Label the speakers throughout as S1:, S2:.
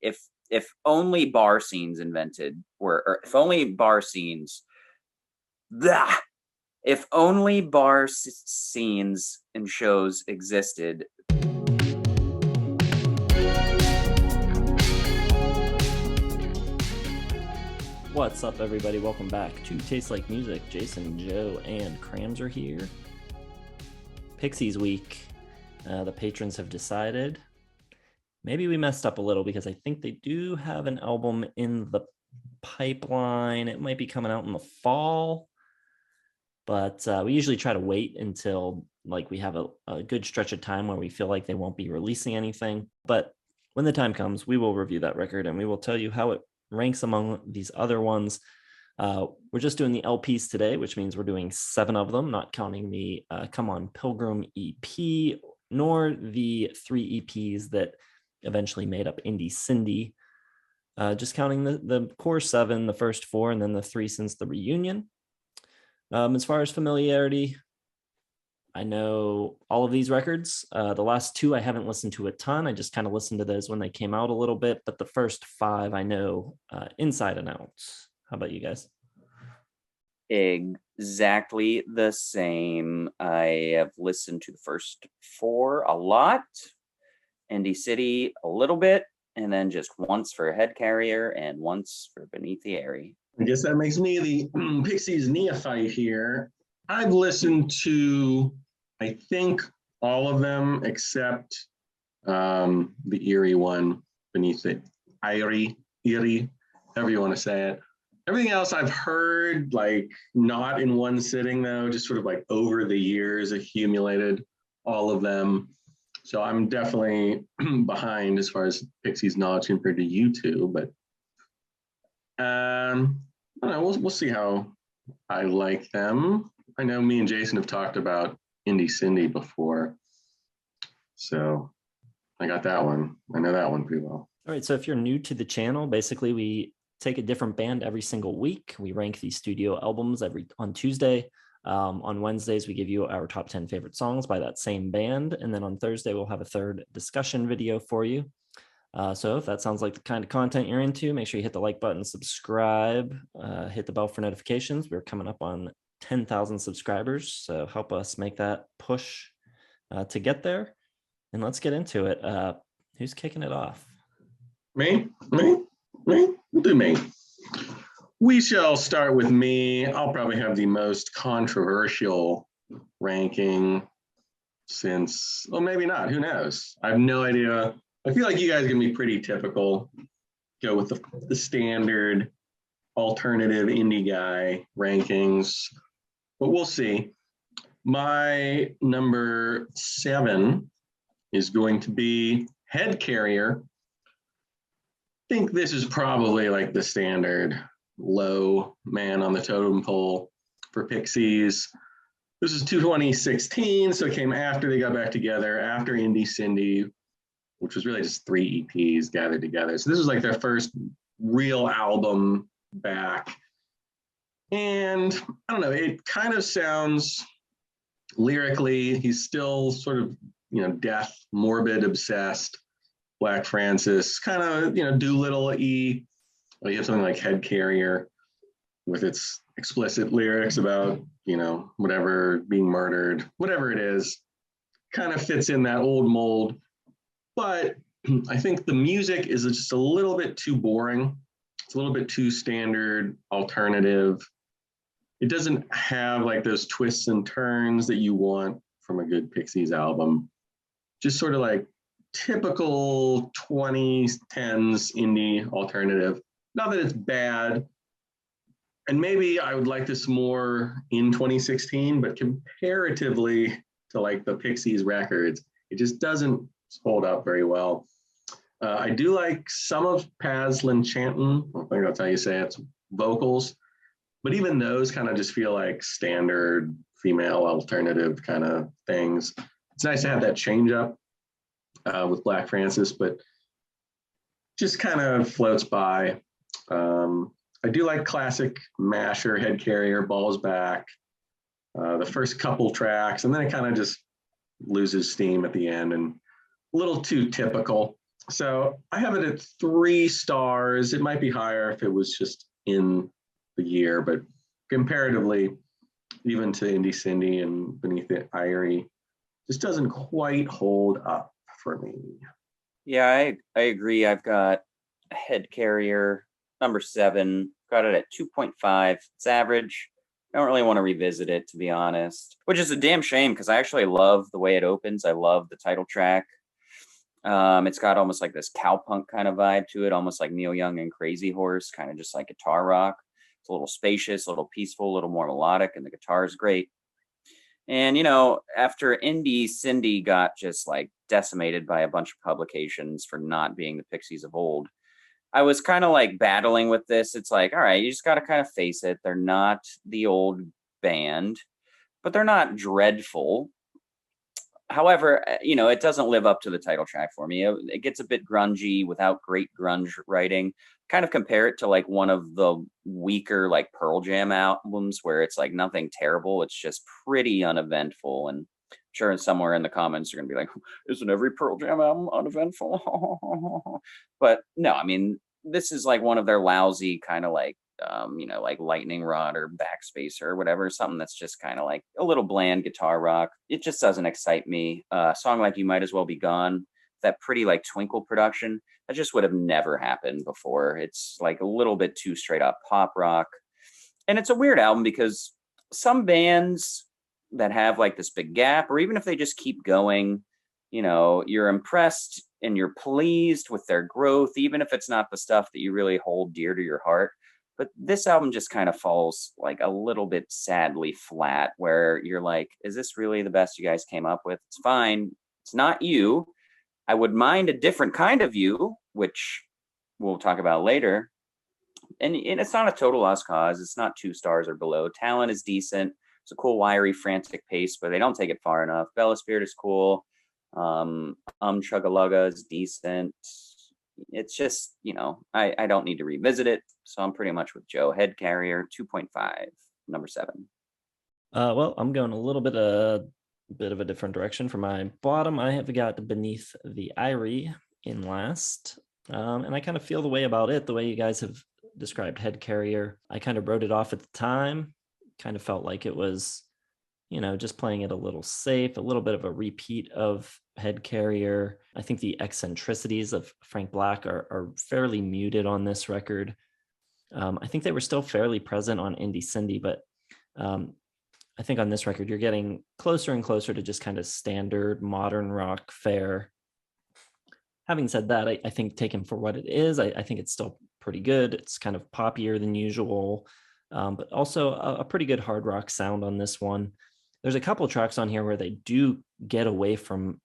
S1: if only bar scenes invented were, or if only bar scenes, blah, if only bar scenes and shows existed.
S2: What's up, everybody? Welcome back to Taste Like Music. Jason, Joe, and Crams are here. Pixies week. The patrons have decided. Maybe we messed up a little because I think they do have an album in the pipeline. It might be coming out in the fall, but we usually try to wait until we have a good stretch of time where we feel like they won't be releasing anything. But when the time comes, we will review that record and we will tell you how it ranks among these other ones. We're just doing the LPs today, which means we're doing 7 of them, not counting the Come On Pilgrim EP, nor the 3 EPs that eventually made up Indie Cindy. Just counting the core 7, the first 4, and then the 3 since the reunion. As far as familiarity, I know all of these records. The last 2 I haven't listened to a ton. I just kind of listened to those when they came out a little bit, but the first 5 I know inside and out. How about you guys?
S1: Exactly the same. I have listened to the first 4 a lot, Indie City a little bit, and then just once for Head Carrier and once for Beneath the Eyrie.
S3: I guess that makes me the Pixies neophyte here. I've listened to, I think, all of them except the Eyrie one, Beneath the Eyrie, however you want to say it. Everything else I've heard, not in one sitting though, just sort of over the years accumulated all of them. So I'm definitely behind as far as Pixies knowledge compared to you two, but I don't know, we'll see how I like them. I know me and Jason have talked about Indie Cindy before, so I got that one. I know that one pretty well.
S2: All right, so if you're new to the channel, basically we take a different band every single week. We rank these studio albums on Tuesday. On Wednesdays, we give you our top 10 favorite songs by that same band. And then on Thursday, we'll have a third discussion video for you. So if that sounds like the kind of content you're into, make sure you hit the like button, subscribe, hit the bell for notifications. We're coming up on 10,000 subscribers. So help us make that push to get there. And let's get into it. Who's kicking it off?
S3: Me? We'll do me. We shall start with me. I'll probably have the most controversial ranking since, well, maybe not. Who knows? I have no idea. I feel like you guys are going to be pretty typical. Go with the standard alternative indie guy rankings, but we'll see. My number 7 is going to be Head Carrier. I think this is probably the standard low man on the totem pole for Pixies. This is 2016, so it came after they got back together, after Indie Cindy, which was really just 3 EPs gathered together. So this was their first real album back. And I don't know, it kind of sounds lyrically, he's still sort of, death, morbid, obsessed, Black Francis, kind of, Doolittle-y. You have something like Head Carrier with its explicit lyrics about, whatever, being murdered, whatever it is, kind of fits in that old mold. But I think the music is just a little bit too boring. It's a little bit too standard, alternative. It doesn't have those twists and turns that you want from a good Pixies album. Just sort of typical 2010s indie alternative. Not that it's bad, and maybe I would like this more in 2016, but comparatively to the Pixies records, it just doesn't hold up very well. I do like some of Paz Lenchantin, I think that's how you say it, vocals, but even those kind of just feel like standard female alternative kind of things. It's nice to have that change up with Black Francis, but just kind of floats by. I do like classic masher, Head Carrier, Balls Back, the first couple tracks, and then it kind of just loses steam at the end and a little too typical. So I have it at 3 stars. It might be higher if it was just in the year, but comparatively, even to Indie Cindy and Beneath the Eyrie, just doesn't quite hold up for me.
S1: Yeah, I agree. I've got a head carrier number 7. Got it at 2.5. It's average. I don't really want to revisit it, to be honest, which is a damn shame because I actually love the way it opens. I love the title track. It's got almost like this cowpunk kind of vibe to it, almost like Neil Young and Crazy Horse, kind of just like guitar rock. It's a little spacious, a little peaceful, a little more melodic, and the guitar is great. And, after Indie Cindy got just like decimated by a bunch of publications for not being the Pixies of old, I was kind of like battling with this. It's like, all right, you just got to kind of face it. They're not the old band, but they're not dreadful. However, it doesn't live up to the title track for me. It gets a bit grungy without great grunge writing. Kind of compare it to like one of the weaker like Pearl Jam albums where it's like nothing terrible. It's just pretty uneventful. And I'm sure somewhere in the comments you're gonna be like, isn't every Pearl Jam album uneventful? But no, I mean, this is like one of their lousy kind of like like lightning rod or backspacer or whatever, something that's just kind of like a little bland guitar rock. It just doesn't excite me. A song like You Might As Well Be Gone, that pretty like twinkle production, that just would have never happened before. It's like a little bit too straight up pop rock. And it's a weird album because some bands that have like this big gap, or even if they just keep going, you're impressed and you're pleased with their growth, even if it's not the stuff that you really hold dear to your heart. But this album just kind of falls like a little bit sadly flat, where you're like, is this really the best you guys came up with? It's fine. It's not you. I would mind a different kind of you, which we'll talk about later. And it's not a total lost cause. It's not 2 stars or below. Talent is decent. It's a cool, wiry, frantic pace, but they don't take it far enough. Bella Spirit is cool. Chugga is decent. It's just, I don't need to revisit it. So I'm pretty much with Joe. Head carrier, 2.5, number 7.
S2: Well, I'm going a little bit of a different direction. For my bottom, I have got Beneath the Eyrie in last. And I kind of feel the way about it, the way you guys have described Head Carrier. I kind of wrote it off at the time, kind of felt like it was, just playing it a little safe, a little bit of a repeat of Head Carrier. I think the eccentricities of Frank Black are fairly muted on this record. I think they were still fairly present on Indie Cindy, but I think on this record, you're getting closer and closer to just kind of standard modern rock fare. Having said that, I think taken for what it is, I think it's still pretty good. It's kind of poppier than usual, but also a pretty good hard rock sound on this one. There's a couple tracks on here where they do get away from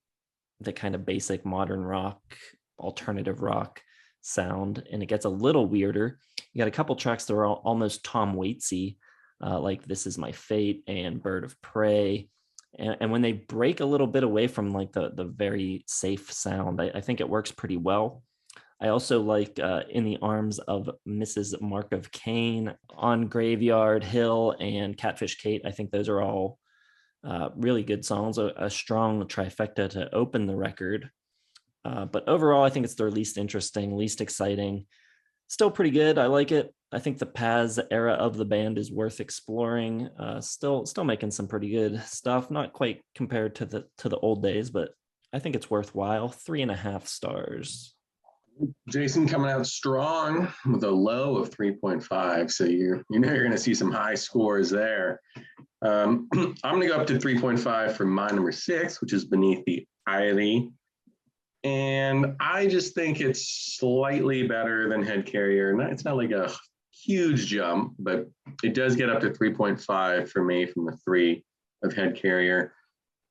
S2: the kind of basic modern rock, alternative rock sound, and it gets a little weirder. You got a couple tracks that are almost Tom Waitsy, like This Is My Fate and Bird of Prey. And when they break a little bit away from like the very safe sound, I think it works pretty well. I also like In the Arms of Mrs. Mark of Cain, On Graveyard Hill, and Catfish Kate. I think those are all really good songs, a strong trifecta to open the record. But overall, I think it's their least interesting, least exciting. Still pretty good. I like it. I think the Paz era of the band is worth exploring. Still making some pretty good stuff. Not quite compared to the old days, but I think it's worthwhile. 3.5 stars.
S3: Jason coming out strong with a low of 3.5. So you're going to see some high scores there. I'm going to go up to 3.5 for my number 6, which is Beneath the Eyrie. And I just think it's slightly better than Head Carrier. It's not like a huge jump, but it does get up to 3.5 for me from the 3 of Head Carrier.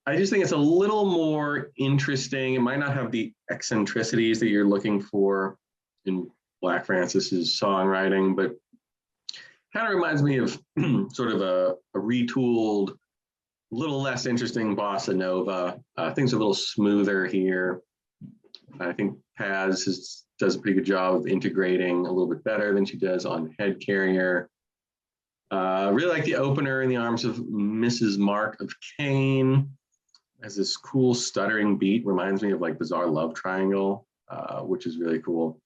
S3: I just think it's a little more interesting. It might not have the eccentricities that you're looking for in Black Francis's songwriting, but kind of reminds me of sort of a retooled, little less interesting bossa nova. Things are a little smoother here. I think Paz does a pretty good job of integrating a little bit better than she does on Head Carrier. Really like the opener, In the Arms of Mrs. Mark of Cain. Has this cool stuttering beat, reminds me of like Bizarre Love Triangle. which is really cool.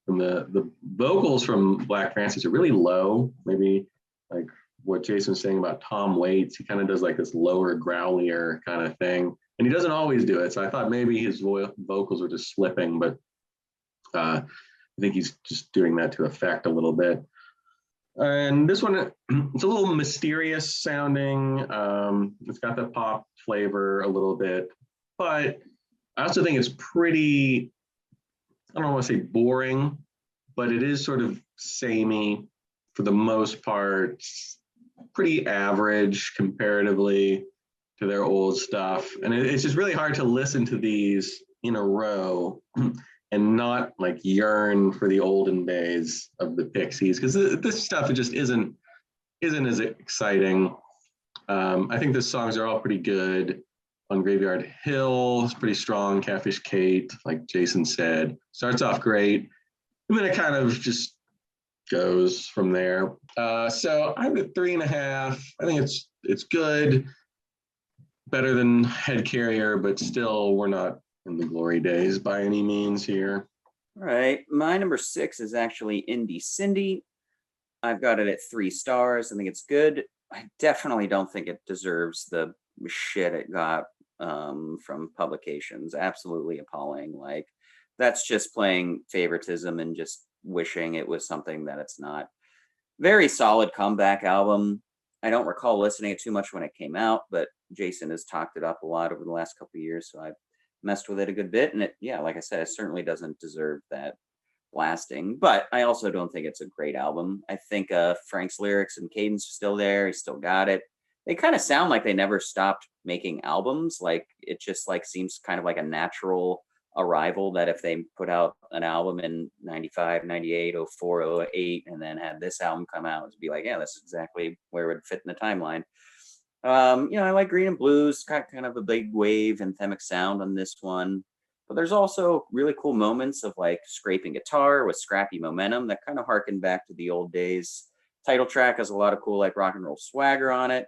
S3: And the vocals from Black Francis are really low, maybe like what Jason's saying about Tom Waits. He kind of does like this lower, growlier kind of thing. And he doesn't always do it. So I thought maybe his vocals were just slipping, but I think he's just doing that to affect a little bit. And this one, it's a little mysterious sounding. It's got the pop flavor a little bit, but I also think it's pretty, I don't want to say boring, but it is sort of samey for the most part, pretty average comparatively to their old stuff. And it's just really hard to listen to these in a row and not like yearn for the olden days of the Pixies, because this stuff, it just isn't as exciting. I think the songs are all pretty good. On Graveyard Hill, it's pretty strong. Catfish Kate, like Jason said, starts off great, and then it kind of just goes from there. So I have a 3.5. I think it's good, better than Head Carrier, but still we're not in the glory days by any means here.
S1: All right, my number 6 is actually Indie Cindy. I've got it at 3 stars. I think it's good. I definitely don't think it deserves the shit it got from publications. Absolutely appalling. Like, that's just playing favoritism and just wishing it was something that it's not. Very solid comeback album. I don't recall listening to it too much when it came out, but Jason has talked it up a lot over the last couple of years, so I've messed with it a good bit. And it, yeah, like I said, it certainly doesn't deserve that blasting, but I also don't think it's a great album. I think Frank's lyrics and cadence are still there. He still got it. They kind of sound like they never stopped making albums. Like, it just like seems kind of like a natural arrival that if they put out an album in 95, 98, 04, 08, and then had this album come out, it'd be like, yeah, that's exactly where it would fit in the timeline. I like Green and Blues, kind of a big wave anthemic sound on this one. But there's also really cool moments of like scraping guitar with scrappy momentum that kind of harken back to the old days. Title track has a lot of cool like rock and roll swagger on it.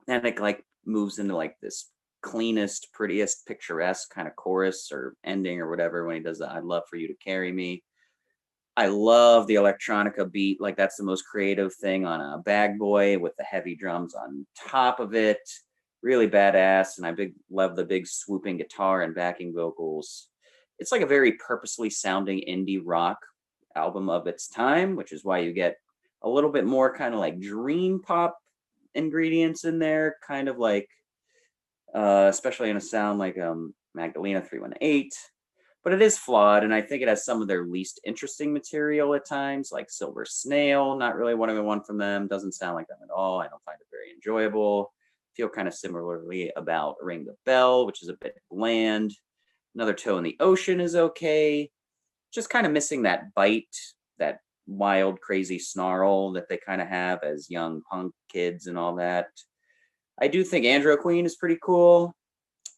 S1: And it like moves into like this cleanest, prettiest, picturesque kind of chorus or ending or whatever when he does the I'd love for you to carry me. I love the electronica beat. Like, that's the most creative thing on a Bag Boy with the heavy drums on top of it. Really badass. And I love the big swooping guitar and backing vocals. It's like a very purposely sounding indie rock album of its time, which is why you get a little bit more kind of like dream pop ingredients in there, kind of like especially in a sound like Magdalena 318. But it is flawed, and I think it has some of their least interesting material at times, like Silver Snail. Not really what I want from them. Doesn't sound like them at all. I don't find it very enjoyable. Feel kind of similarly about Ring the Bell, which is a bit bland. Another Toe in the Ocean is okay. Just kind of missing that bite, that wild, crazy snarl that they kind of have as young punk kids and all that. I do think Andro Queen is pretty cool.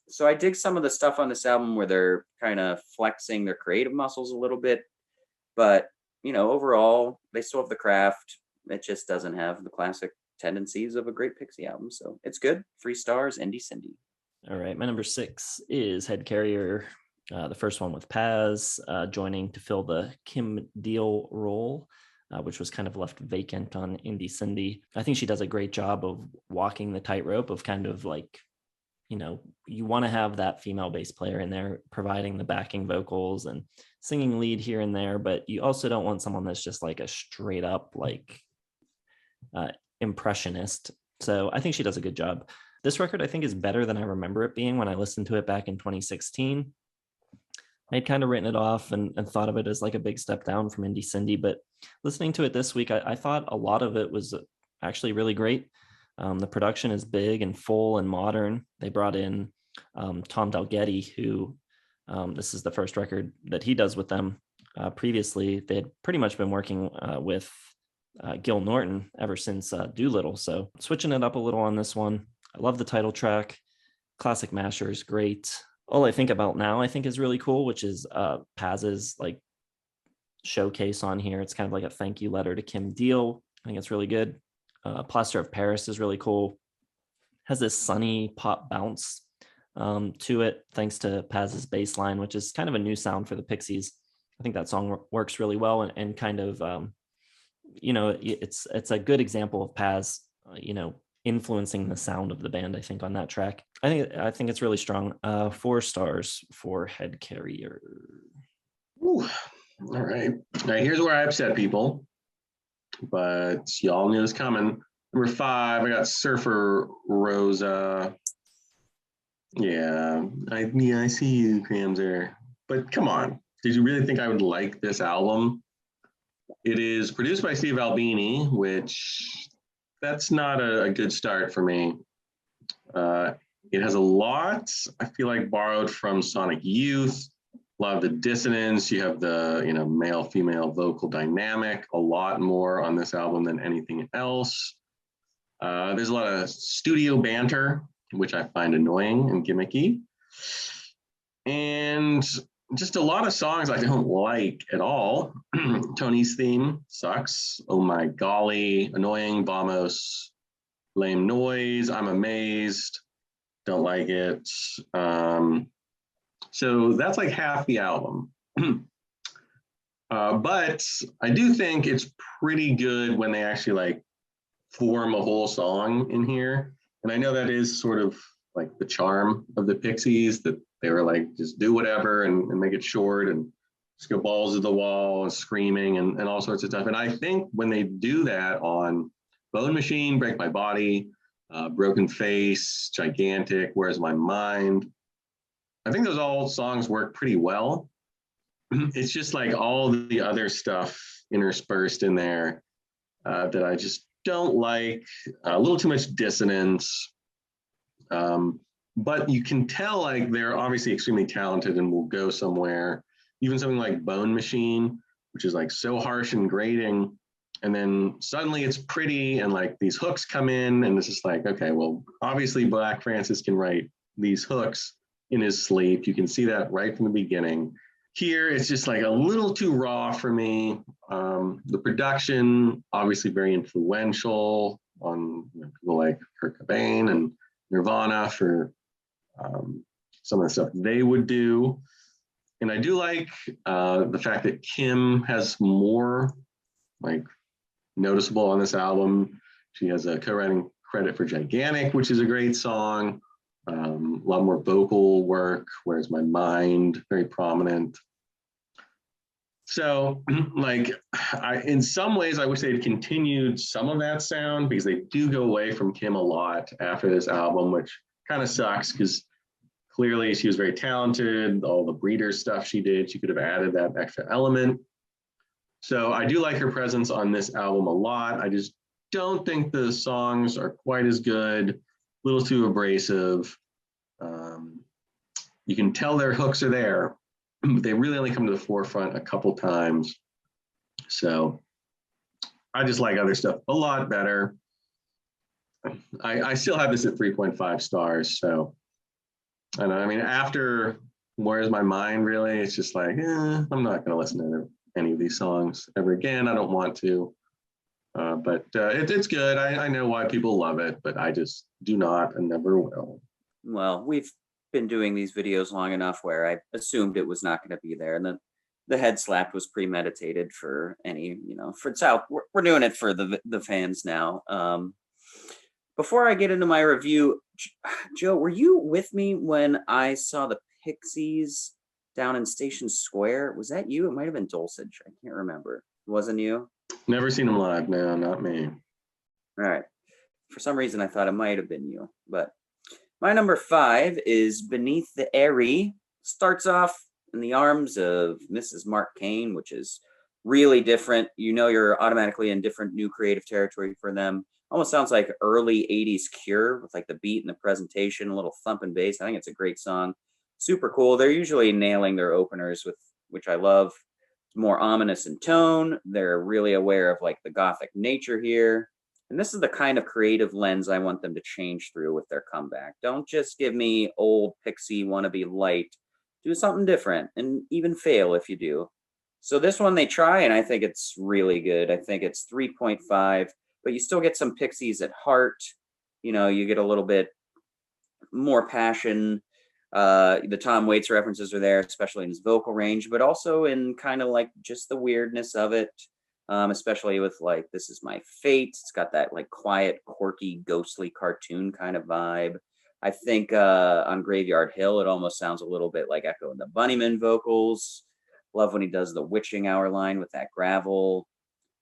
S1: So I dig some of the stuff on this album where they're kind of flexing their creative muscles a little bit. But, overall, they still have the craft. It just doesn't have the classic tendencies of a great Pixie album. So it's good. 3 stars, Indie Cindy.
S2: All right. My number 6 is Head Carrier, the first one with Paz, joining to fill the Kim Deal role, which was kind of left vacant on Indie Cindy. I think she does a great job of walking the tightrope of kind of like, you want to have that female bass player in there providing the backing vocals and singing lead here and there, but you also don't want someone that's just like a straight up like impressionist. So I think she does a good job. This record, I think, is better than I remember it being when I listened to it back in 2016. I'd kind of written it off and thought of it as like a big step down from Indie Cindy, but listening to it this week, I thought a lot of it was actually really great. The production is big and full and modern. They brought in Tom Dalgetty, who this is the first record that he does with them. Previously, they had pretty much been working with Gil Norton ever since Doolittle. So switching it up a little on this one. I love the title track. Classic Masher is great. All I Think About Now, I think, is really cool, which is Paz's like showcase on here. It's kind of like a thank you letter to Kim Deal. I think it's really good. Plaster of Paris is really cool. Has this sunny pop bounce to it, thanks to Paz's bass line, which is kind of a new sound for the Pixies. I think that song works really well and kind of, it's a good example of Paz, influencing the sound of the band. I think on that track, I think it's really strong. 4 stars for Head Carrier.
S3: Ooh. All right. Here's where I upset people, but y'all knew it was coming. Number 5, I got Surfer Rosa. Yeah, I see you, Cramser. But come on, did you really think I would like this album? It is produced by Steve Albini, which that's not a good start for me. It has a lot, I feel like, borrowed from Sonic Youth. A lot of the dissonance. You have the male-female vocal dynamic a lot more on this album than anything else. There's a lot of studio banter, which I find annoying and gimmicky. And just a lot of songs I don't like at all. Tony's theme sucks. Oh my golly, annoying, Vamos, lame noise, I'm amazed, don't like it. So that's like half the album. But I do think it's pretty good when they actually like form a whole song in here. And I know that is sort of like the charm of the Pixies, that they were like, just do whatever and make it short and just go balls to the wall and screaming and all sorts of stuff. And I think when they do that on Bone Machine, Break My Body, Broken Face, Gigantic, Where's My Mind, I think those all songs work pretty well. It's just like all the other stuff interspersed in there that I just don't like. A little too much dissonance. But you can tell like they're obviously extremely talented and will go somewhere. Even something like Bone Machine, which is like so harsh and grating. And then suddenly it's pretty and like these hooks come in and it's just like, okay, well, obviously Black Francis can write these hooks in his sleep. You can see that right from the beginning. Here, it's just like a little too raw for me. The production, obviously very influential on people like Kurt Cobain and Nirvana for some of the stuff they would do. And I do like the fact that Kim has more like noticeable on this album. She has a co-writing credit for Gigantic, which is a great song. A lot more vocal work, Where's My Mind, very prominent. So like in some ways, I wish they had continued some of that sound, because they do go away from Kim a lot after this album, which kind of sucks because clearly she was very talented. All the Breeder stuff she did, she could have added that extra element. So I do like her presence on this album a lot. I just don't think the songs are quite as good, a little too abrasive. You can tell their hooks are there, but they really only come to the forefront a couple times. So I just like other stuff a lot better. I still have this at 3.5 stars. So I don't know, I mean, after Where's My Mind, really, it's just like, I'm not going to listen to any of these songs ever again. I don't want to. But it's good. I know why people love it, but I just do not and never will.
S1: Well, we've been doing these videos long enough where I assumed it was not going to be there, and the head slap was premeditated for any, for it's out. We're doing it for the fans now. Before I get into my review, Joe, were you with me when I saw the Pixies down in Station Square? Was that you? It might have been Dulcich. I can't remember. It wasn't you?
S3: Never seen them live. No, not me.
S1: All right. For some reason, I thought it might have been you, but my number 5 is Beneath the Eyrie. Starts off in the arms of Mrs. Mark Kane, which is really different. You're automatically in different new creative territory for them. Almost sounds like early 80s Cure with like the beat and the presentation, a little thumping bass. I think it's a great song. Super cool. They're usually nailing their openers, which I love. It's more ominous in tone. They're really aware of like the gothic nature here. And this is the kind of creative lens I want them to change through with their comeback. Don't just give me old Pixie wannabe light. Do something different, and even fail if you do. So this one they try, and I think it's really good. I think it's 3.5, but you still get some Pixies at heart. You get a little bit more passion. The Tom Waits references are there, especially in his vocal range, but also in kind of like just the weirdness of it, especially with like This Is My Fate. It's got that like quiet, quirky, ghostly cartoon kind of vibe. I think on Graveyard Hill, it almost sounds a little bit like Echo and the Bunnymen vocals. Love when he does the witching hour line with that gravel.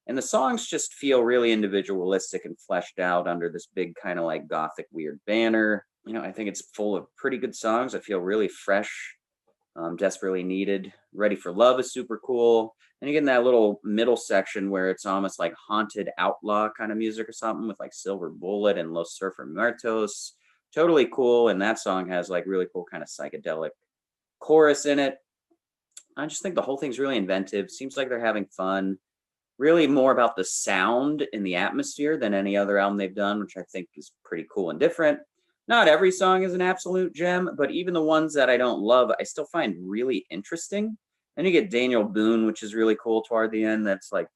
S1: And the songs just feel really individualistic and fleshed out under this big kind of like gothic weird banner. I think it's full of pretty good songs. I feel really fresh, desperately needed. Ready for Love is super cool. And you get in that little middle section where it's almost like haunted outlaw kind of music or something with like Silver Bullet and Los Surfer Muertos. Totally cool. And that song has like really cool kind of psychedelic chorus in it. I just think the whole thing's really inventive. Seems like they're having fun. Really more about the sound and the atmosphere than any other album they've done, which I think is pretty cool and different. Not every song is an absolute gem, but even the ones that I don't love, I still find really interesting. And you get Daniel Boone, which is really cool toward the end. That's like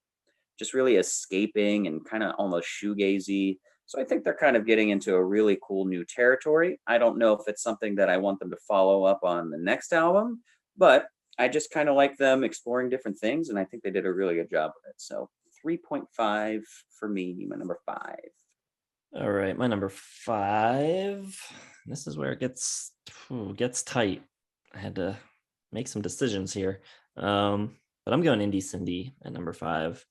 S1: just really escaping and kind of almost shoegazy. So I think they're kind of getting into a really cool new territory. I don't know if it's something that I want them to follow up on the next album, but I just kind of like them exploring different things, and I think they did a really good job with it. So 3.5 for me, my number 5.
S2: All right, my number 5. This is where it gets tight. I had to make some decisions here, but I'm going Indie Cindy at number 5.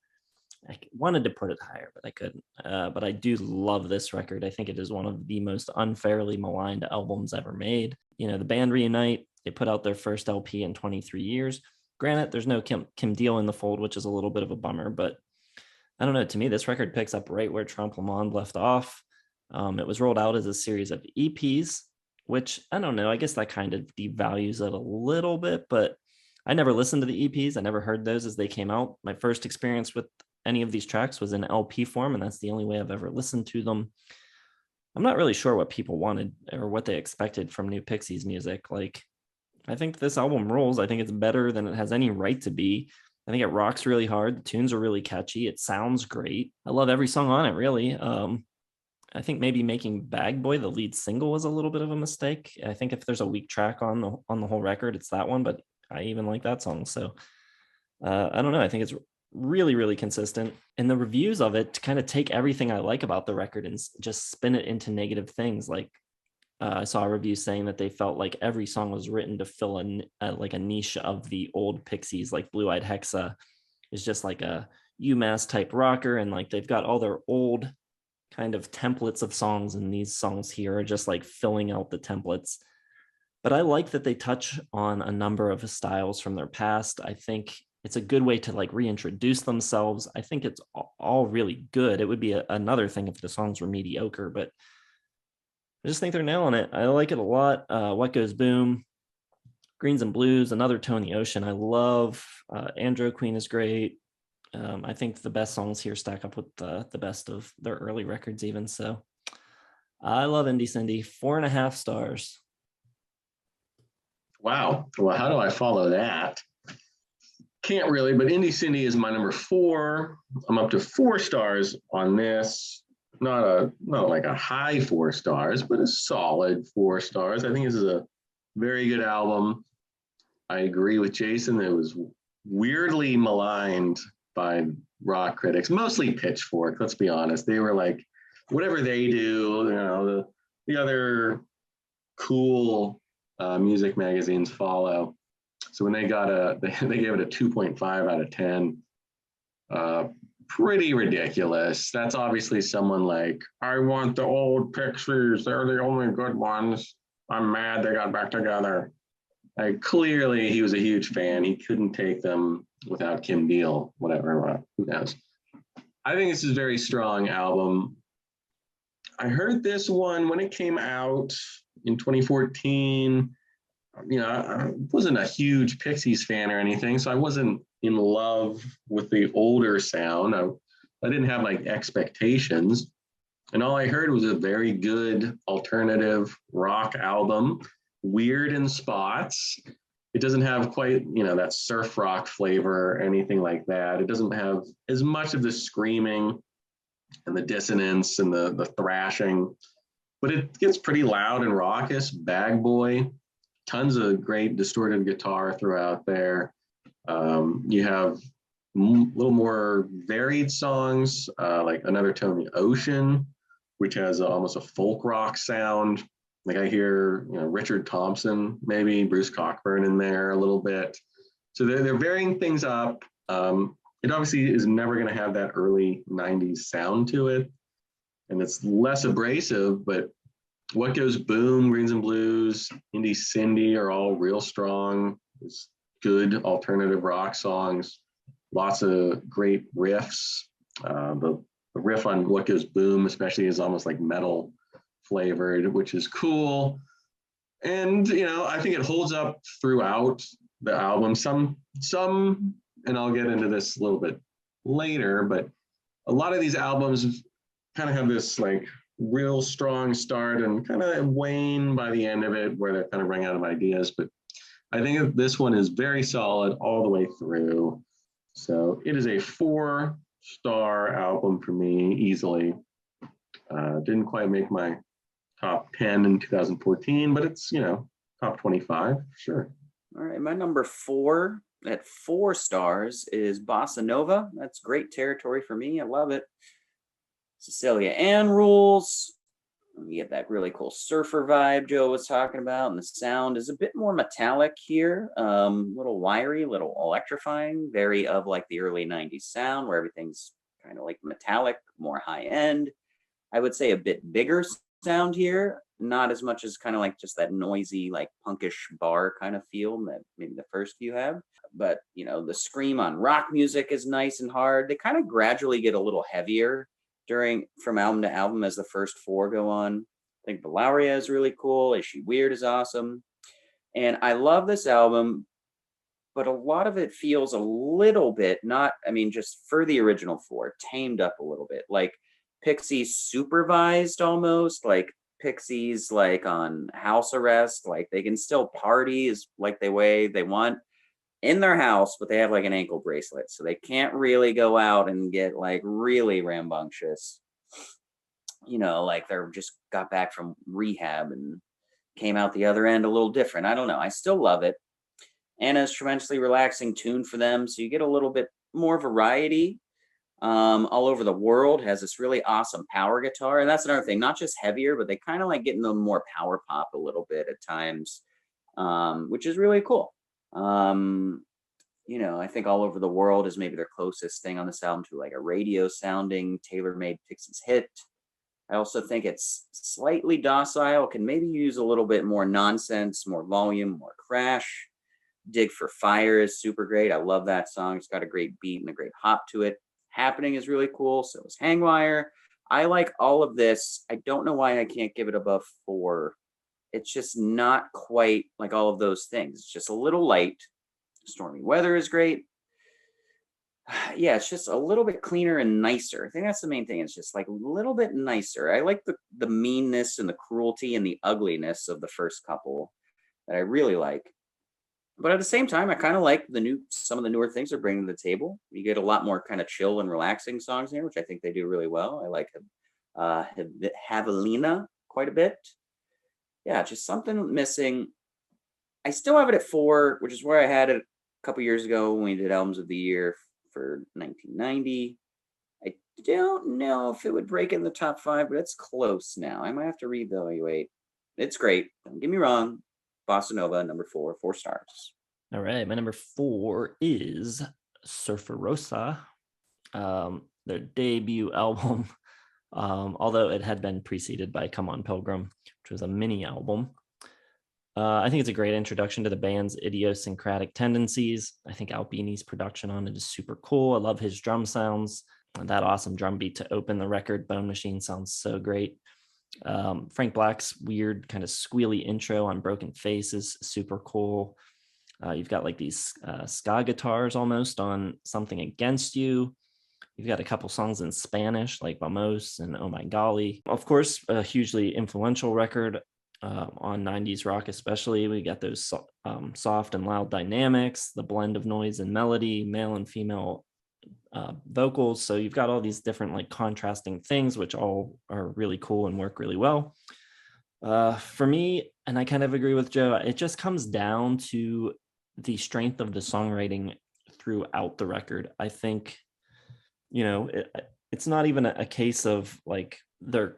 S2: I wanted to put it higher, but I couldn't. But I do love this record. I think it is one of the most unfairly maligned albums ever made. The band reunite. They put out their first LP in 23 years. Granted, there's no Kim Deal in the fold, which is a little bit of a bummer, but I don't know. To me, this record picks up right where Trompe Monde left off. It was rolled out as a series of EPs, which I don't know. I guess that kind of devalues it a little bit, but I never listened to the EPs. I never heard those as they came out. My first experience with any of these tracks was in LP form, and that's the only way I've ever listened to them. I'm not really sure what people wanted or what they expected from new Pixies music. Like, I think this album rolls. I think it's better than it has any right to be. I think it rocks really hard. The tunes are really catchy. It sounds great. I love every song on it, really. I think maybe making Bag Boy the lead single was a little bit of a mistake. I think if there's a weak track on the whole record, it's that one, but I even like that song. So I don't know. I think it's really, really consistent. And the reviews of it kind of take everything I like about the record and just spin it into negative things. Like I saw a review saying that they felt like every song was written to fill like a niche of the old Pixies, like Blue Eyed Hexa is just like a UMass type rocker. And like they've got all their old kind of templates of songs, and these songs here are just like filling out the templates. But I like that they touch on a number of styles from their past. I think it's a good way to like reintroduce themselves. I think it's all really good. It would be another thing if the songs were mediocre, but I just think they're nailing it. I like it a lot. What Goes Boom, Greens and Blues, Another Toe in the Ocean. I love. Andro Queen is great. I think the best songs here stack up with the best of their early records even. So I love Indie Cindy. 4.5 stars.
S3: Wow. Well, how do I follow that? Can't really, but Indie Cindy is my number 4. I'm up to 4 stars on this. Not like a high 4 stars, but a solid 4 stars. I think this is a very good album. I agree with Jason. It was weirdly maligned by rock critics, mostly Pitchfork. Let's be honest. They were like, whatever they do, the other cool music magazines follow. So when they got they gave it a 2.5 out of 10. Pretty ridiculous. That's obviously someone like, I want the old Pixies. They're the only good ones. I'm mad they got back together. Clearly, he was a huge fan. He couldn't take them without Kim Deal, whatever. Who knows? I think this is a very strong album. I heard this one when it came out in 2014. I wasn't a huge Pixies fan or anything, so I wasn't in love with the older sound. I didn't have like expectations. And all I heard was a very good alternative rock album, weird in spots. It doesn't have quite, that surf rock flavor or anything like that. It doesn't have as much of the screaming and the dissonance and the thrashing, but it gets pretty loud and raucous. Bag Boy tons of great distorted guitar throughout there. You have a little more varied songs, like Another Tony Ocean, which has almost a folk rock sound. Like I hear, Richard Thompson, maybe Bruce Cockburn in there a little bit. So they're varying things up. It obviously is never going to have that early 90s sound to it. And it's less abrasive, but What Goes Boom, Greens and Blues, Indie Cindy are all real strong. It's good alternative rock songs. Lots of great riffs. The riff on What Goes Boom, especially, is almost like metal flavored, which is cool. And I think it holds up throughout the album. Some, and I'll get into this a little bit later, but a lot of these albums kind of have this like real strong start and kind of wane by the end of it, where they're kind of running out of ideas. But I think this one is very solid all the way through. So it is a 4-star album for me, easily. Didn't quite make my top 10 in 2014, but it's, top 25, sure.
S1: All right, my number 4 at 4 stars is Bossanova. That's great territory for me. I love it. Cecilia Ann rules. You get that really cool surfer vibe Joe was talking about, and the sound is a bit more metallic here, little wiry, little electrifying, very of like the early 90s sound where everything's kind of like metallic, more high end. I would say a bit bigger sound here, not as much as kind of like just that noisy, like punkish bar kind of feel that maybe the first few have. But, the scream on rock music is nice and hard. They kind of gradually get a little heavier from album to album as the first 4 go on. I think Valeria is really cool. Is She Weird is awesome. And I love this album, but a lot of it feels a little bit, just for the original 4, tamed up a little bit. Like Pixies supervised almost, like Pixies like on house arrest, like they can still party is like the way they want in their house, but they have like an ankle bracelet, so they can't really go out and get like really rambunctious, like they're just got back from rehab and came out the other end a little different. I don't know, I still love it. Anna's tremendously relaxing tune for them, so you get a little bit more variety. All Over the World has this really awesome power guitar, and that's another thing, not just heavier, but they kind of like getting them more power pop a little bit at times, which is really cool. I think All Over the World is maybe their closest thing on this album to like a radio sounding tailor-made Pixies hit. I also think it's slightly docile, can maybe use a little bit more nonsense, more volume, more crash. Dig for Fire is super great. I love that song. It's got a great beat and a great hop to it. Happening is really cool. So is Hangwire. I like all of this. I don't know why I can't give it above 4. It's just not quite like all of those things. It's just a little light. Stormy Weather is great. Yeah, it's just a little bit cleaner and nicer. I think that's the main thing. It's just like a little bit nicer. I like the meanness and the cruelty and the ugliness of the first couple that I really like. But at the same time, I kind of like some of the newer things they're bringing to the table. You get a lot more kind of chill and relaxing songs here, which I think they do really well. I like Javelina quite a bit. Yeah, just something missing. I still have it at 4, which is where I had it a couple years ago when we did Albums of the Year for 1990. I don't know if it would break in the top 5, but it's close now. I might have to reevaluate. It's great. Don't get me wrong. Bossanova, number 4, 4 stars.
S2: All right, my number 4 is Surfer Rosa, their debut album, although it had been preceded by Come On Pilgrim, which was a mini album. I think it's a great introduction to the band's idiosyncratic tendencies. I think Albini's production on it is super cool. I love his drum sounds. That awesome drum beat to open the record, Bone Machine, sounds so great. Frank Black's weird kind of squealy intro on Broken Face is super cool. You've got like these ska guitars almost on Something Against You. You've got a couple songs in Spanish like Vamos and Oh My Golly. Of course, a hugely influential record on 90s rock especially. We got those soft and loud dynamics, the blend of noise and melody, male and female vocals. So you've got all these different like contrasting things, which all are really cool and work really well. For me, and I kind of agree with Joe, it just comes down to the strength of the songwriting throughout the record. I think, it's not even a case of like their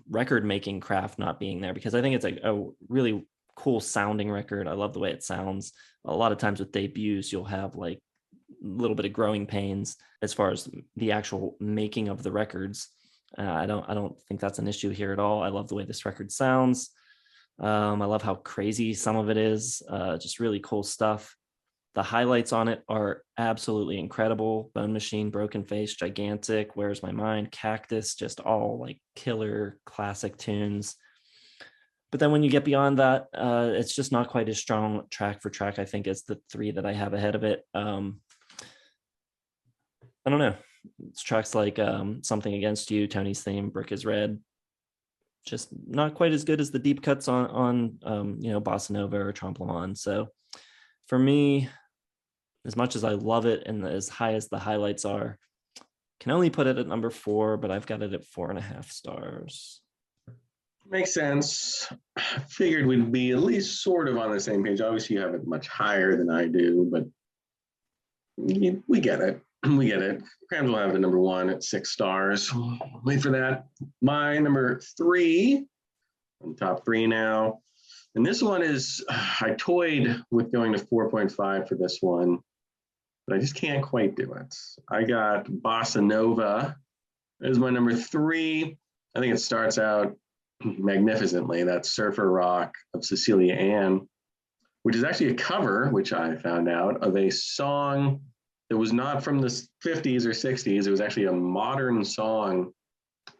S2: record making craft not being there, because I think it's a really cool sounding record. I love the way it sounds. A lot of times with debuts, you'll have like a little bit of growing pains as far as the actual making of the records. I don't think that's an issue here at all. I love the way this record sounds. I love how crazy some of it is. Just really cool stuff. The highlights on it are absolutely incredible. Bone Machine, Broken Face, Gigantic, Where's My Mind, Cactus, just all like killer classic tunes. But then when you get beyond that, it's just not quite as strong track for track, I think, as the three that I have ahead of it. I don't know. It's tracks like Something Against You, Tony's Theme, Brick is Red. Just not quite as good as the deep cuts on Bossanova or Trompe. So for me, as much as I love it and as high as the highlights are, can only put it at number 4, but I've got it at 4.5 stars.
S3: Makes sense. Figured we'd be at least sort of on the same page. Obviously, you have it much higher than I do, but we get it. We get it. Crams will have the number 1 at 6 stars. Wait for that. My number 3, on top 3 now. And this one is, I toyed with going to 4.5 for this one, but I just can't quite do it. I got Bossanova as my number 3. I think it starts out magnificently. That's Surfer Rock of Cecilia Ann, which is actually a cover, which I found out, of a song that was not from the 50s or 60s. It was actually a modern song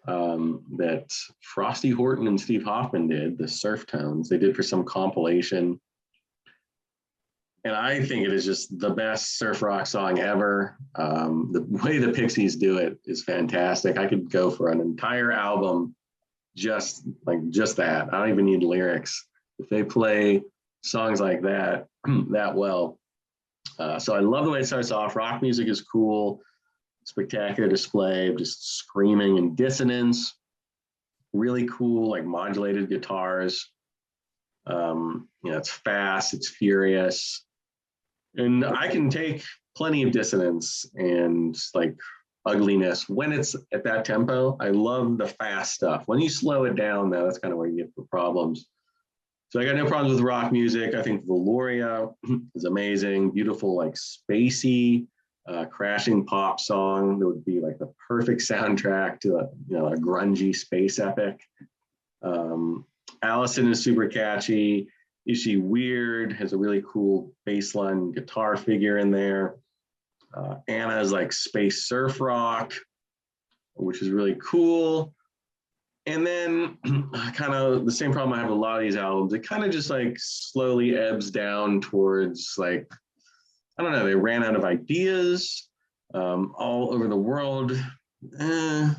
S3: that Frosty Horton and Steve Hoffman did, the Surf Tones. They did for some compilation. And I think it is just the best surf rock song ever. The way the Pixies do it is fantastic. I could go for an entire album just that. I don't even need lyrics. If they play songs like that well. So I love the way it starts off. Rock music is cool. Spectacular display of just screaming and dissonance. Really cool, like modulated guitars. It's fast, it's furious. And I can take plenty of dissonance and like ugliness when it's at that tempo. I love the fast stuff. When you slow it down, though, that's kind of where you get the problems. So I got no problems with rock music. I think Valoria is amazing, beautiful, like spacey, crashing pop song that would be like the perfect soundtrack to a grungy space epic. Allison is super catchy. Is She Weird has a really cool bassline guitar figure in there. Anna is like space surf rock, which is really cool. And then kind of the same problem I have with a lot of these albums. It kind of just like slowly ebbs down towards like, I don't know, they ran out of ideas all over the world. I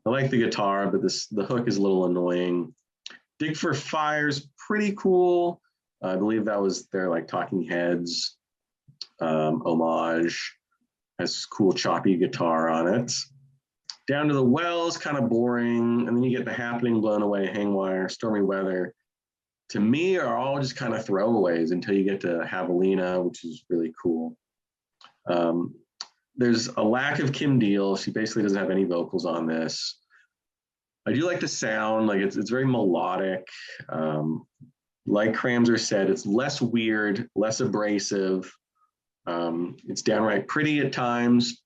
S3: like the guitar, but the hook is a little annoying. Dig for Fire's pretty cool. I believe that was their like Talking Heads homage. Has cool choppy guitar on it. Down to the Wells, kind of boring. And then you get The Happening, Blown Away, Hangwire, Stormy Weather. To me, are all just kind of throwaways until you get to Javelina, which is really cool. There's a lack of Kim Deal. She basically doesn't have any vocals on this. I do like the sound, like it's very melodic. Like Cramser said, it's less weird, less abrasive. It's downright pretty at times,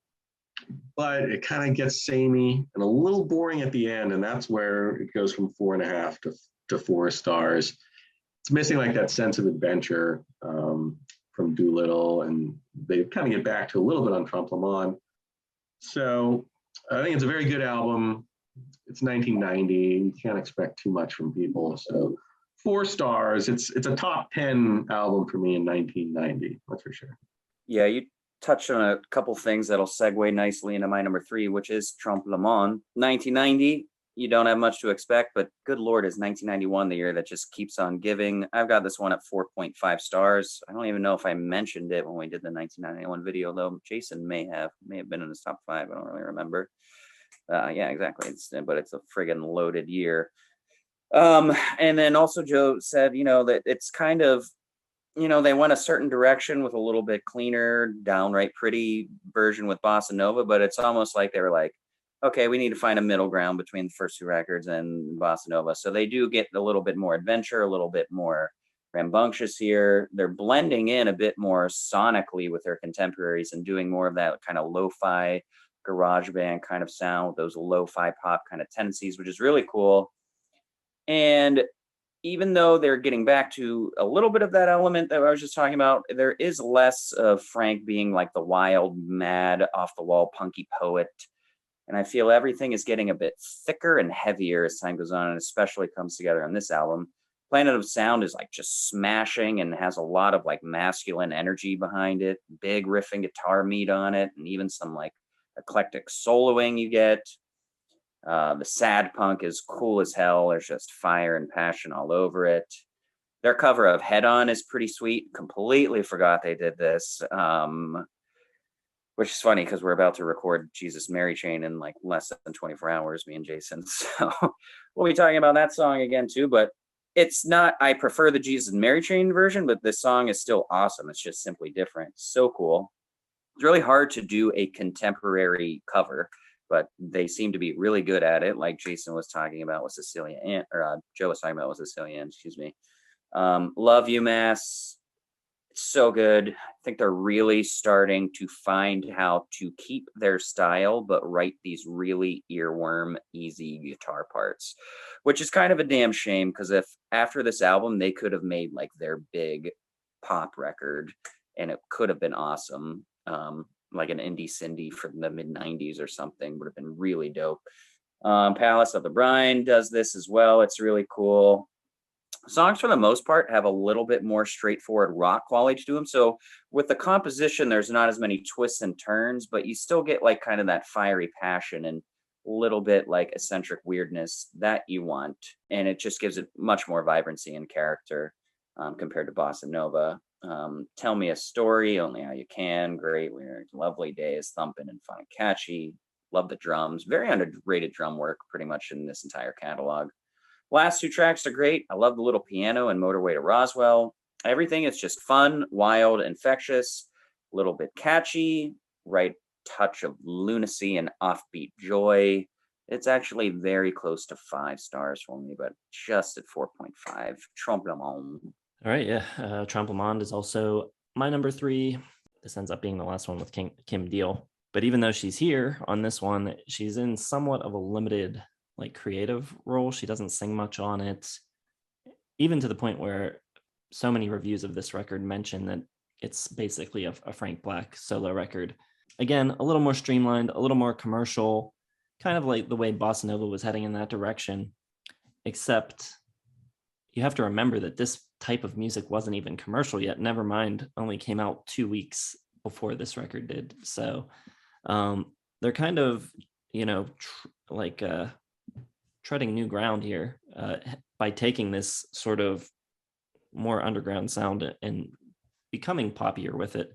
S3: but it kind of gets samey and a little boring at the end, and that's where it goes from 4.5 to 4 stars. It's missing like that sense of adventure from Doolittle, and they kind of get back to a little bit on Trompe. So I think it's a very good album. It's 1990. You can't expect too much from people. So 4 stars. It's a top 10 album for me in 1990. That's for sure.
S1: Yeah, you touched on a couple things that'll segue nicely into my number 3, which is Trompe le Monde. 1990, you don't have much to expect, but good Lord, is 1991 the year that just keeps on giving. I've got this one at 4.5 stars. I don't even know if I mentioned it when we did the 1991 video, though. Jason may have been in his top 5. I don't really remember. Yeah, exactly. But it's a friggin' loaded year. And then also Joe said, that it's kind of, they went a certain direction with a little bit cleaner, downright pretty version with Bossanova, but it's almost like they were like, okay, we need to find a middle ground between the first two records and Bossanova. So they do get a little bit more adventure, a little bit more rambunctious here. They're blending in a bit more sonically with their contemporaries and doing more of that kind of lo-fi garage band kind of sound with those lo-fi pop kind of tendencies, which is really cool. And even though they're getting back to a little bit of that element that I was just talking about, there is less of Frank being like the wild, mad, off-the-wall, punky poet. And I feel everything is getting a bit thicker and heavier as time goes on, and especially comes together on this album. Planet of Sound is like just smashing and has a lot of like masculine energy behind it, big riffing guitar meat on it, and even some like eclectic soloing you get. The sad punk is cool as hell. There's just fire and passion all over it. Their cover of Head On is pretty sweet. Completely forgot they did this, which is funny because we're about to record Jesus Mary Chain in like less than 24 hours, me and Jason. So we'll be talking about that song again too, but it's not, I prefer the Jesus Mary Chain version, but this song is still awesome. It's just simply different. So cool. It's really hard to do a contemporary cover, but they seem to be really good at it. Like Jason was talking about with Cecilia Ann, or Joe was talking about with Cecilia Ann, excuse me. Love UMass. It's so good. I think they're really starting to find how to keep their style, but write these really earworm, easy guitar parts, which is kind of a damn shame because if after this album, they could have made like their big pop record and it could have been awesome. Like an indie Cindy from the mid 90s or something would have been really dope. Palace of the Brine does this as well. It's really cool. Songs for the most part have a little bit more straightforward rock quality to them. So with the composition, there's not as many twists and turns, but you still get like kind of that fiery passion and a little bit like eccentric weirdness that you want. And it just gives it much more vibrancy and character compared to Bossa Nova. Tell Me a Story, Only How You Can, great, weird, Lovely Day is thumping and fun and catchy. Love the drums. Very underrated drum work pretty much in this entire catalog. Last two tracks are great. I love the little piano and Motorway to Roswell. Everything is just fun, wild, infectious, a little bit catchy, right touch of lunacy and offbeat joy. It's actually very close to 5 stars for me, but just at 4.5. Trompe le Monde.
S2: All right, yeah. Trompe le Monde is also my number 3. This ends up being the last one with Kim Deal. But even though she's here on this one, she's in somewhat of a limited like creative role. She doesn't sing much on it, even to the point where so many reviews of this record mention that it's basically a Frank Black solo record. Again, a little more streamlined, a little more commercial, kind of like the way Bossanova was heading in that direction, except you have to remember that this type of music wasn't even commercial yet. Never mind, only came out 2 weeks before this record did. So they're kind of, treading new ground here by taking this sort of more underground sound and becoming poppier with it.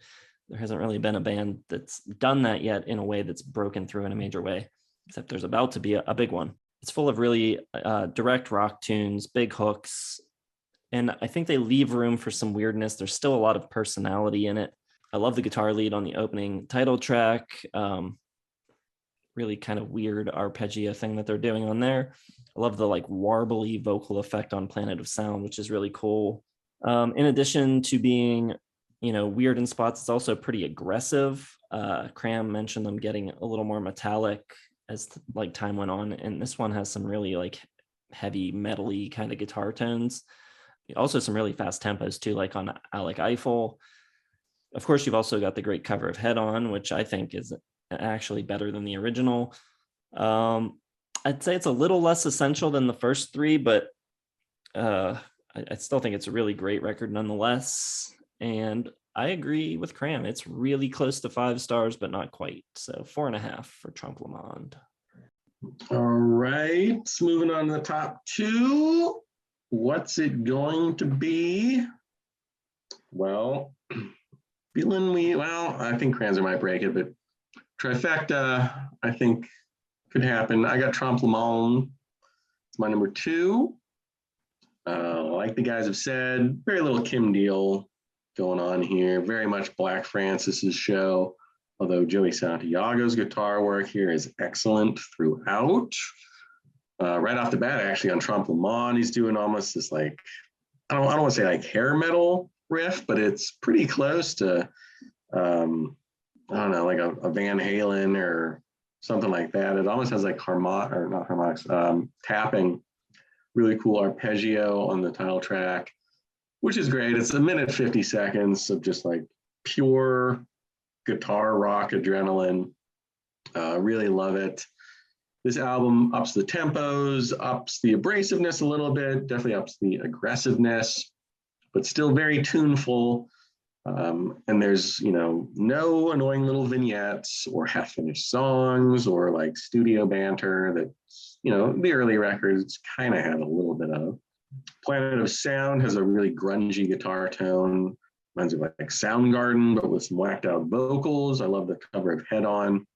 S2: There hasn't really been a band that's done that yet in a way that's broken through in a major way, except there's about to be a big one. It's full of really direct rock tunes, big hooks, and I think they leave room for some weirdness. There's still a lot of personality in it. I love the guitar lead on the opening title track. Really kind of weird arpeggio thing that they're doing on there. I love the like warbly vocal effect on Planet of Sound, which is really cool. In addition to being, weird in spots, it's also pretty aggressive. Cram mentioned them getting a little more metallic as like time went on, and this one has some really like heavy metal-y kind of guitar tones. Also some really fast tempos too, like on Alec Eiffel. Of course, you've also got the great cover of Head On, which I think is actually better than the original. I'd say it's a little less essential than the first 3, but I still think it's a really great record nonetheless. And I agree with Cram. It's really close to 5 stars, but not quite. So 4.5 for Trompe le Monde.
S3: All right, moving on to the top 2. What's it going to be? Well, I think Cranzer might break it, but trifecta, I think, could happen. I got Trompe le Monde. It's my number 2. Like the guys have said, very little Kim Deal going on here. Very much Black Francis's show, although Joey Santiago's guitar work here is excellent throughout. Right off the bat, actually, on Trompe, Monde, he's doing almost this like, I don't want to say like hair metal riff, but it's pretty close to, I don't know, like a Van Halen or something like that. It almost has like tapping. Really cool arpeggio on the title track, which is great. It's 1:50 of just like pure guitar rock adrenaline. Really love it. This album ups the tempos, ups the abrasiveness a little bit, definitely ups the aggressiveness, but still very tuneful. And there's, no annoying little vignettes or half-finished songs or like studio banter that, the early records kind of had a little bit of. Planet of Sound has a really grungy guitar tone. Reminds me of like Soundgarden, but with some whacked out vocals. I love the cover of Head On.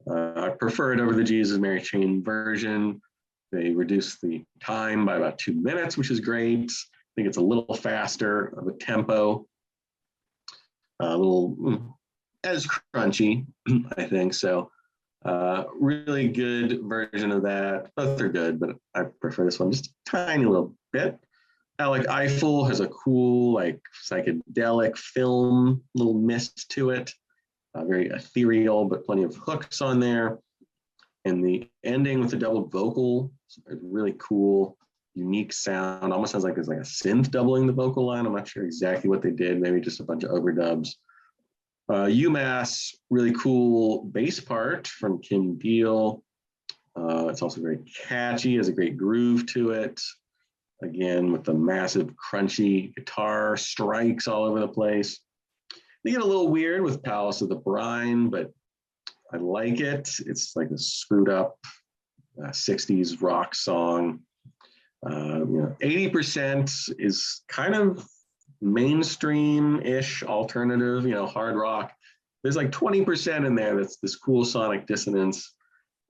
S3: I prefer it over the Jesus Mary Chain version. They reduced the time by about 2 minutes, which is great. I think it's a little faster of a tempo. A little as crunchy, I think. So really good version of that. Both are good, but I prefer this one just a tiny little bit. Alec Eiffel has a cool, like psychedelic film, little mist to it. Very ethereal, but plenty of hooks on there. And the ending with the double vocal is really cool, unique sound. Almost sounds like there's like a synth doubling the vocal line. I'm not sure exactly what they did. Maybe just a bunch of overdubs. UMass, really cool bass part from Kim Deal. It's also very catchy, has a great groove to it. Again, with the massive crunchy guitar strikes all over the place. They get a little weird with Palace of the Brine, but I like it. It's like a screwed up 60s rock song. 80% is kind of mainstream-ish alternative, hard rock. There's like 20% in there that's this cool sonic dissonance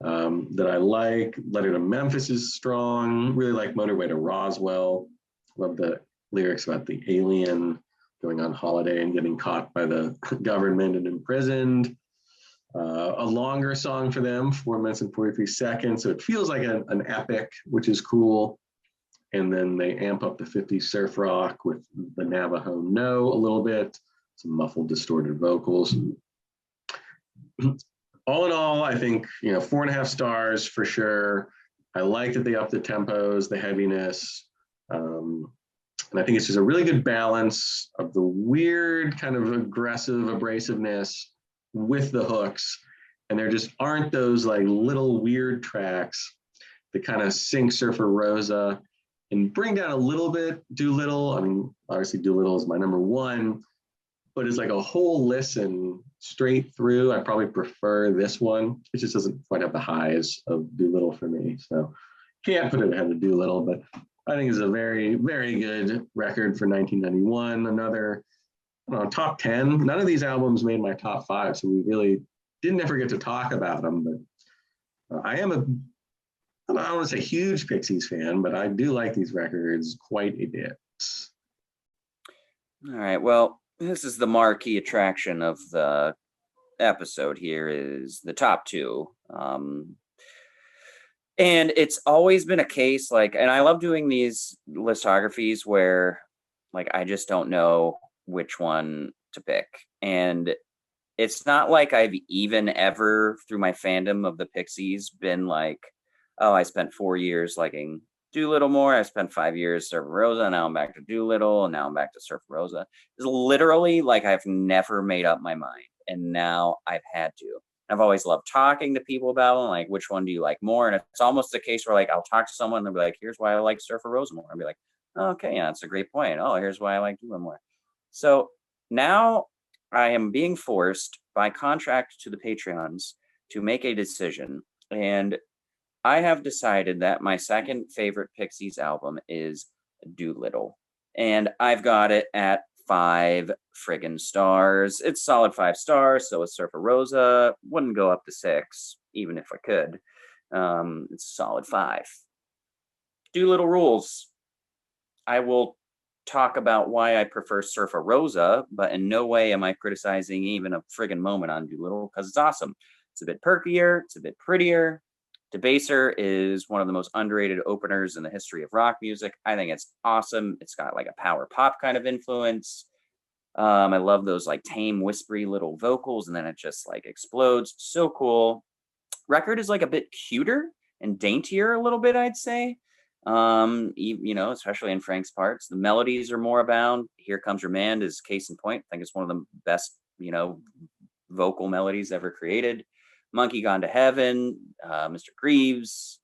S3: that I like. Letter to Memphis is strong. Really like Motorway to Roswell. Love the lyrics about the alien going on holiday and getting caught by the government and imprisoned. A longer song for them, 4 minutes and 43 seconds. So it feels like an epic, which is cool. And then they amp up the 50s surf rock with the Navajo No a little bit, some muffled, distorted vocals. All in all, I think, 4.5 stars for sure. I like that they up the tempos, the heaviness. And I think it's just a really good balance of the weird kind of aggressive abrasiveness with the hooks. And there just aren't those like little weird tracks that kind of sink Surfer Rosa and bring down a little bit Doolittle. I mean, obviously Doolittle is my number one, but it's like a whole listen straight through. I probably prefer this one. It just doesn't quite have the highs of Doolittle for me. So can't put it ahead of Doolittle, but I think it's a very, very good record for 1991. Another top 10. None of these albums made my top 5, so we really didn't ever get to talk about them. But I am I don't want to say huge Pixies fan, but I do like these records quite a bit.
S1: All right. Well, this is the marquee attraction of the episode here is the top 2. And it's always been a case and I love doing these listographies where I just don't know which one to pick. And it's not like I've even ever through my fandom of the Pixies been oh, I spent 4 years liking Doolittle more. I spent 5 years Surfer Rosa. Now I'm back to Doolittle. And now I'm back to Surfer Rosa. It's literally I've never made up my mind. And now I've had to. I've always loved talking to people about them, which one do you like more? And it's almost a case where I'll talk to someone and they'll be like, here's why I like Surfer Rosa more. I'll be like, oh, okay, yeah, that's a great point. Oh, here's why I like Doolittle more. So now I am being forced by contract to the Patreons to make a decision. And I have decided that my second favorite Pixies album is Doolittle. And I've got it at 5 friggin' stars. It's solid 5 stars. So is Surfer Rosa. Wouldn't go up to 6, even if I could. It's a solid 5. Doolittle rules. I will talk about why I prefer Surfer Rosa, but in no way am I criticizing even a friggin' moment on Doolittle because it's awesome. It's a bit perkier, it's a bit prettier. Debaser is one of the most underrated openers in the history of rock music. I think it's awesome. It's got like a power pop kind of influence. I love those like tame, whispery little vocals, and then it just like explodes. So cool. Record is like a bit cuter and daintier a little bit, I'd say. Especially in Frank's parts. The melodies are more abound. Here Comes Your Man is case in point. I think it's one of the best, vocal melodies ever created. Monkey Gone to Heaven, Mr. Greaves.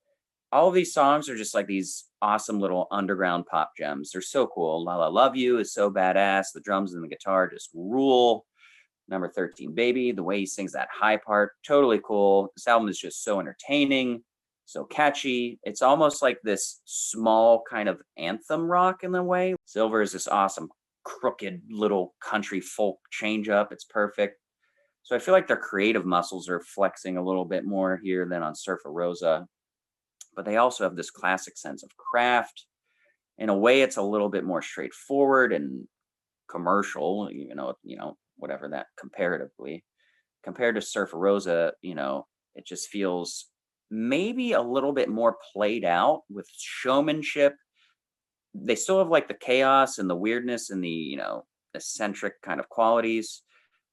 S1: All of these songs are just like these awesome little underground pop gems. They're so cool. La La Love You is so badass. The drums and the guitar just rule. Number 13, Baby, the way he sings that high part, totally cool. This album is just so entertaining, so catchy. It's almost like this small kind of anthem rock in a way. Silver is this awesome, crooked little country folk change up. It's perfect. So I feel like their creative muscles are flexing a little bit more here than on Surfer Rosa. But they also have this classic sense of craft. In a way, it's a little bit more straightforward and commercial, whatever that comparatively. Compared to Surfer Rosa, it just feels maybe a little bit more played out with showmanship. They still have like the chaos and the weirdness and the, eccentric kind of qualities,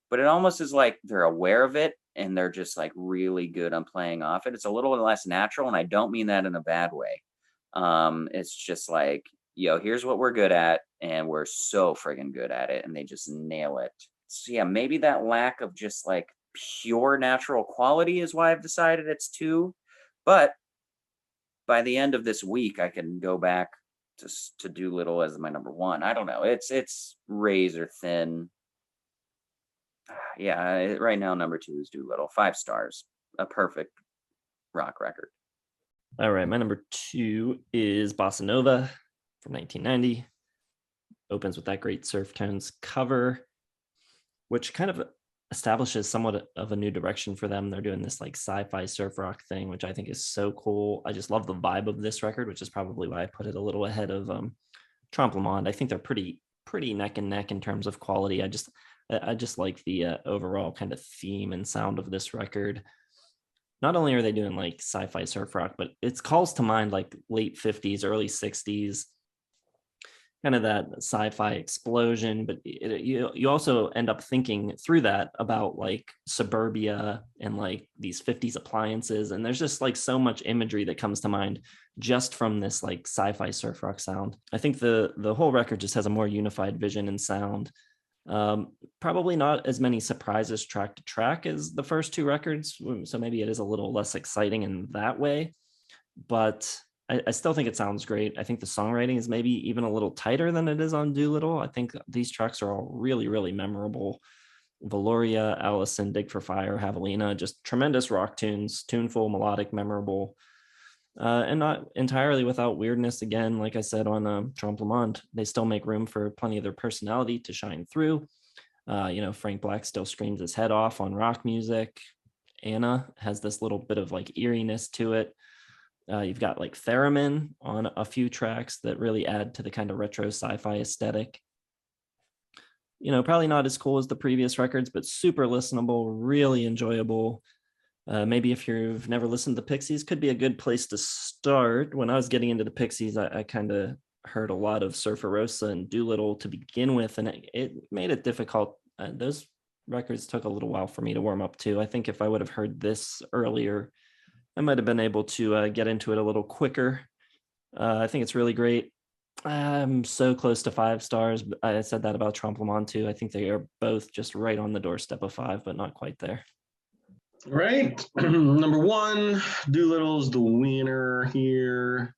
S1: but it almost is like they're aware of it and they're just like really good on playing off it. It's a little less natural, and I don't mean that in a bad way. It's just like, here's what we're good at, and we're so friggin' good at it, and they just nail it. So yeah, maybe that lack of just like pure natural quality is why I've decided it's 2. But by the end of this week, I can go back to Doolittle as my number 1. I don't know. It's razor thin. Yeah, right now number 2 is Doolittle. 5 stars. A perfect rock record.
S2: All right, my number 2 is Bossanova from 1990. Opens with that great Surf Tones cover, which kind of establishes somewhat of a new direction for them. They're doing this like sci-fi surf rock thing, which I think is so cool. I just love the vibe of this record, which is probably why I put it a little ahead of Trompe Monde. I think they're pretty neck and neck in terms of quality. I just like the overall kind of theme and sound of this record. Not only are they doing like sci-fi surf rock, but it calls to mind like late 50s, early 60s, kind of that sci-fi explosion. But you also end up thinking through that about like suburbia and like these 50s appliances. And there's just like so much imagery that comes to mind just from this like sci-fi surf rock sound. I think the whole record just has a more unified vision and sound. Probably not as many surprises track to track as the first 2 records, so maybe it is a little less exciting in that way, but I still think it sounds great. I think the songwriting is maybe even a little tighter than it is on Doolittle. I think these tracks are all really, really memorable. Valoria, Allison, Dig for Fire, Javelina, just tremendous rock tunes, tuneful, melodic, memorable. And not entirely without weirdness. Again, like I said on Trompe Monde, they still make room for plenty of their personality to shine through. Frank Black still screams his head off on rock music. Anna has this little bit of like eeriness to it. You've got like theremin on a few tracks that really add to the kind of retro sci-fi aesthetic. Probably not as cool as the previous records, but super listenable, really enjoyable. Maybe if you've never listened to the Pixies, could be a good place to start. When I was getting into the Pixies, I kind of heard a lot of Surfer Rosa and Doolittle to begin with, and it made it difficult. Those records took a little while for me to warm up to. I think if I would have heard this earlier, I might have been able to get into it a little quicker. I think it's really great. I'm so close to 5 stars. I said that about Trompe Monde too. I think they are both just right on the doorstep of 5, but not quite there.
S3: Right. Number 1, Doolittle's the winner here.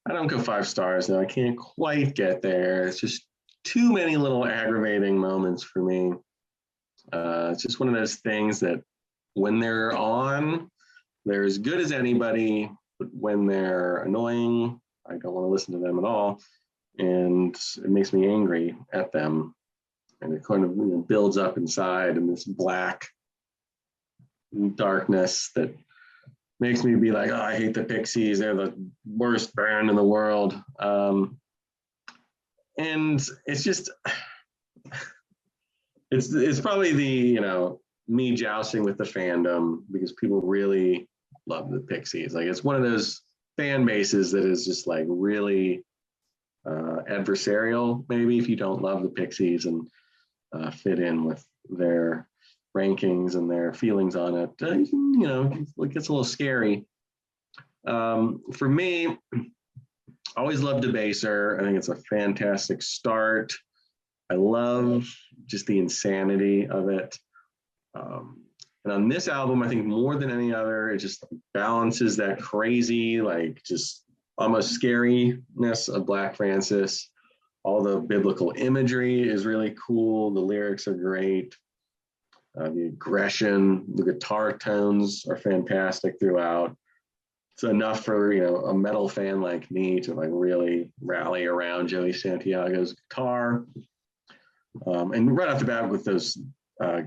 S3: I don't go 5 stars though. I can't quite get there. It's just too many little aggravating moments for me. It's just one of those things that when they're on, they're as good as anybody, but when they're annoying, I don't want to listen to them at all. And it makes me angry at them. And it kind of builds up inside in this black darkness that makes me be like, oh, I hate the Pixies. They're the worst band in the world. And it's just, it's probably the, me jousting with the fandom because people really love the Pixies. Like it's one of those fan bases that is just like really adversarial, maybe, if you don't love the Pixies and fit in with their rankings and their feelings on it. It gets a little scary. For me, always loved Debaser. I think it's a fantastic start. I love just the insanity of it. And on this album, I think more than any other, it just balances that crazy, like just almost scariness of Black Francis. All the biblical imagery is really cool. The lyrics are great. The aggression, the guitar tones are fantastic throughout. It's enough for a metal fan like me to like really rally around Joey Santiago's guitar. And right off the bat with those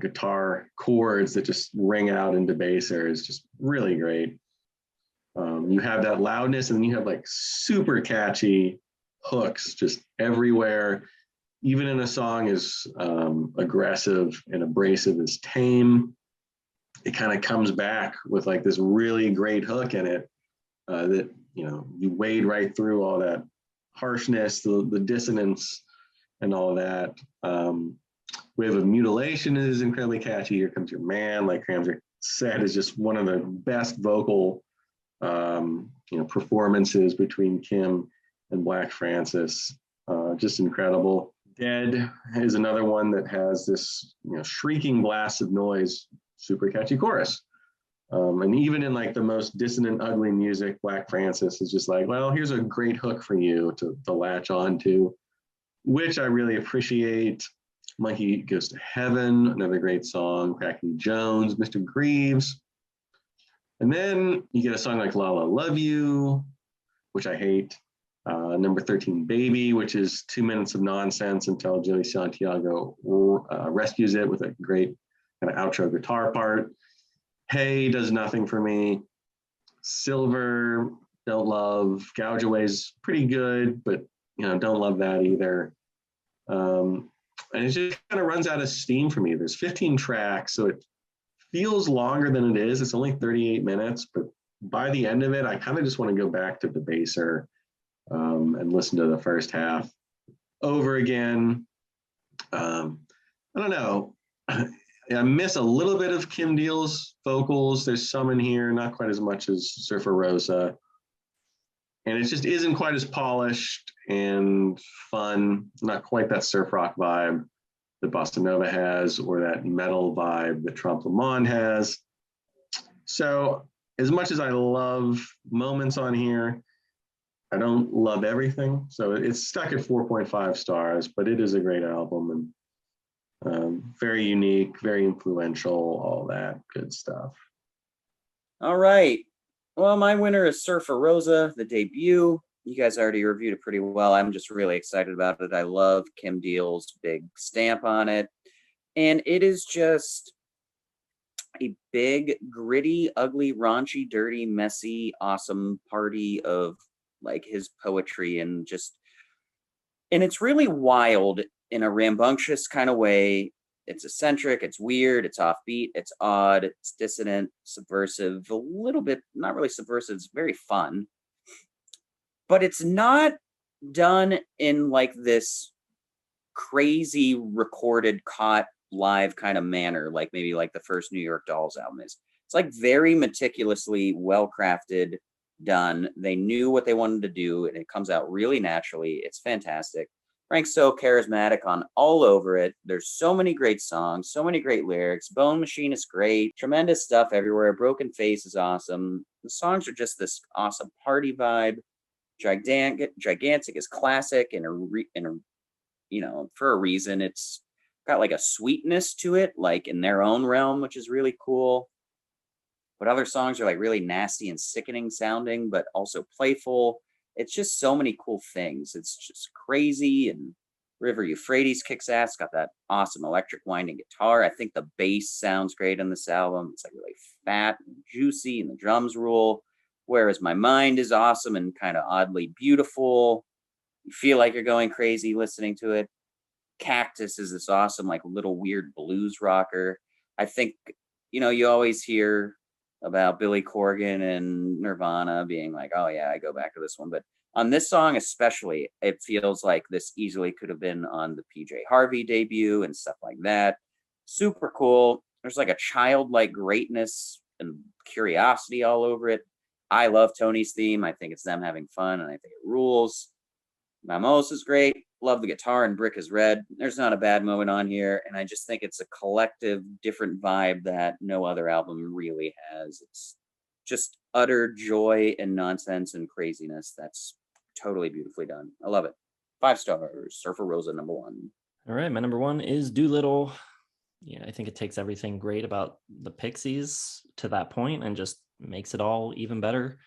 S3: guitar chords that just ring out in Debaser is just really great. You have that loudness, and then you have like super catchy hooks just everywhere. Even in a song as aggressive and abrasive as Tame, it kind of comes back with like this really great hook in it that you wade right through all that harshness, the dissonance, and all of that. Wave of Mutilation is incredibly catchy. Here Comes Your Man, like Kramzer said, is just one of the best vocal performances between Kim and Black Francis. Just incredible. Dead is another one that has this shrieking blast of noise, super catchy chorus. And even in like the most dissonant, ugly music, Black Francis is just like, well, here's a great hook for you to latch on to, which I really appreciate. Monkey Goes to Heaven, another great song. Crackney Jones, Mr. Greaves. And then you get a song like La La Love You, which I hate. Number 13, Baby, which is 2 minutes of nonsense until Joey Santiago rescues it with a great kind of outro guitar part. Hey does nothing for me. Silver, don't love. Gouge Away's pretty good, but don't love that either. And it just kind of runs out of steam for me. There's 15 tracks, so it feels longer than it is. It's only 38 minutes, but by the end of it, I kind of just want to go back to Debaser and listen to the first half over again. I don't know. I miss a little bit of Kim Deal's vocals. There's some in here, not quite as much as Surfer Rosa. And it just isn't quite as polished and fun, not quite that surf rock vibe that Bossanova has, or that metal vibe that Trompe Monde has. So as much as I love moments on here, I don't love everything. So it's stuck at 4.5 stars, but it is a great album and very unique, very influential, all that good stuff.
S1: All right. Well, my winner is Surfer Rosa, the debut. You guys already reviewed it pretty well. I'm just really excited about it. I love Kim Deal's big stamp on it. And it is just a big, gritty, ugly, raunchy, dirty, messy, awesome party of like his poetry and it's really wild in a rambunctious kind of way. It's eccentric, it's weird, it's offbeat, it's odd, it's dissonant, subversive, a little bit, not really subversive, it's very fun. But it's not done in like this crazy recorded, caught live kind of manner, like maybe like the first New York Dolls album is. It's like very meticulously well-crafted, done. They knew what they wanted to do, and it comes out really naturally. It's fantastic. Frank's so charismatic on all over it. There's so many great songs, so many great lyrics. Bone Machine is great. Tremendous stuff everywhere. Broken Face is awesome. The songs are just this awesome party vibe. Gigantic is classic for a reason. It's got like a sweetness to it, like in their own realm, which is really cool. But other songs are like really nasty and sickening sounding, but also playful. It's just so many cool things. It's just crazy. And River Euphrates kicks ass, got that awesome electric winding guitar. I think the bass sounds great on this album. It's like really fat and juicy, and the drums rule. Whereas My Mind is awesome and kind of oddly beautiful. You feel like you're going crazy listening to it. Cactus is this awesome, like little weird blues rocker. I think, you always hear about Billy Corgan and Nirvana being like, oh yeah, I go back to this one. But on this song especially, it feels like this easily could have been on the PJ Harvey debut and stuff like that. Super cool. There's like a childlike greatness and curiosity all over it. I love Tony's theme. I think it's them having fun, and I think it rules. Vamos is great. Love the guitar, and Brick is Red. There's not a bad moment on here, and I just think it's a collective, different vibe that no other album really has. It's just utter joy and nonsense and craziness. That's totally beautifully done. I love it. 5 stars. Surfer Rosa, number 1.
S2: All right, my number 1 is Doolittle. Yeah, I think it takes everything great about the Pixies to that point and just makes it all even better.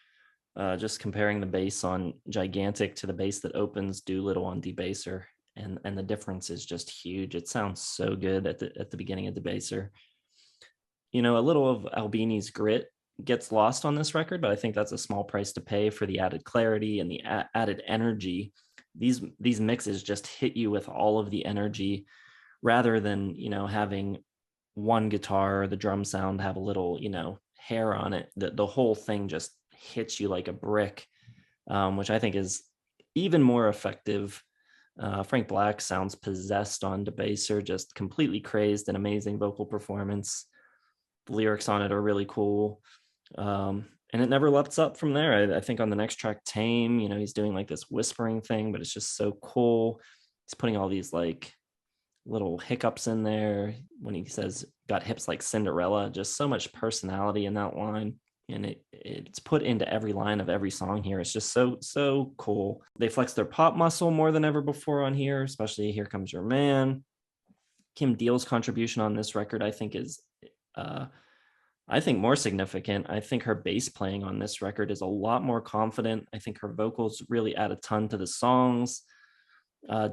S2: Just comparing the bass on Gigantic to the bass that opens Doolittle on Debaser, and the difference is just huge. It sounds so good at the beginning of Debaser. A little of Albini's grit gets lost on this record, but I think that's a small price to pay for the added clarity and the added energy. These mixes just hit you with all of the energy, rather than having one guitar or the drum sound have a little hair on it. The whole thing just hits you like a brick, which I think is even more effective. Frank Black sounds possessed on Debaser, just completely crazed, and amazing vocal performance. The lyrics on it are really cool, and it never lets up from there. I think on the next track, Tame, he's doing like this whispering thing, but it's just so cool. He's putting all these like little hiccups in there when he says got hips like Cinderella. Just so much personality in that line, and it's put into every line of every song here. It's just so cool. They flex their pop muscle more than ever before on here, especially Here Comes Your Man. Kim Deal's contribution on this record I think is more significant. I think her bass playing on this record is a lot more confident. I think her vocals really add a ton to the songs.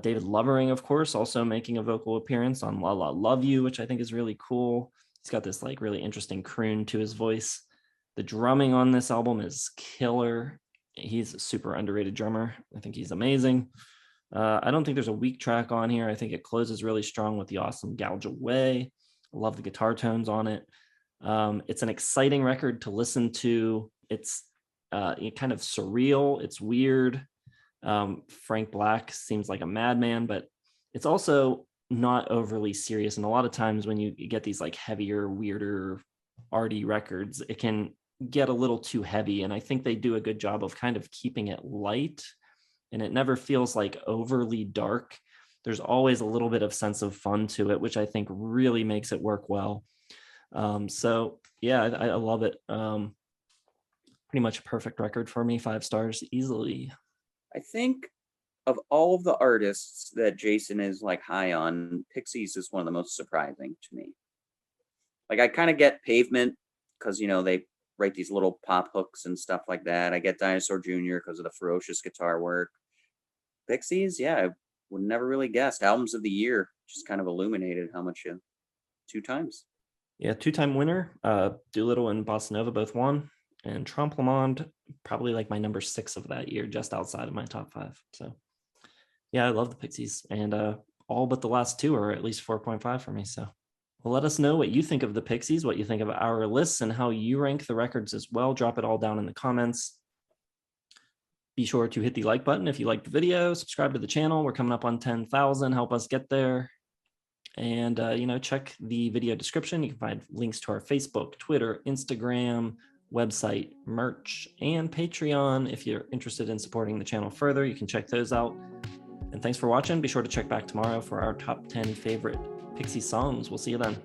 S2: David Lovering, of course, also making a vocal appearance on La La Love You, which I think is really cool. He's got this like really interesting croon to his voice. The drumming on this album is killer. He's a super underrated drummer. I think he's amazing. I don't think there's a weak track on here. I think it closes really strong with the awesome Gouge Away. I love the guitar tones on it. It's an exciting record to listen to. It's kind of surreal. It's weird. Frank Black seems like a madman, but it's also not overly serious. And a lot of times when you get these like heavier, weirder, arty records, it can get a little too heavy. And I think they do a good job of kind of keeping it light, and it never feels like overly dark. There's always a little bit of sense of fun to it, which I think really makes it work well. So yeah, I love it. Pretty much a perfect record for me. 5 stars easily.
S1: I think of all of the artists that Jason is like high on, Pixies is one of the most surprising to me. Like I kind of get Pavement because they write these little pop hooks and stuff like that. I get Dinosaur Jr. because of the ferocious guitar work. Pixies, yeah, I would never really guessed. Albums of the year just kind of illuminated how much 2 times.
S2: Yeah, 2-time winner. Doolittle and Bossanova both won. And Trompe Monde, probably like my number 6 of that year, just outside of my top 5. So yeah, I love the Pixies, and all but the last 2 are at least 4.5 for me. So well, let us know what you think of the Pixies, what you think of our lists, and how you rank the records as well. Drop it all down in the comments. Be sure to hit the like button if you liked the video. Subscribe to the channel. We're coming up on 10,000. Help us get there. And check the video description. You can find links to our Facebook, Twitter, Instagram, website, merch, and Patreon. If you're interested in supporting the channel further, you can check those out. And thanks for watching. Be sure to check back tomorrow for our top 10 favorite Pixie songs. We'll see you then.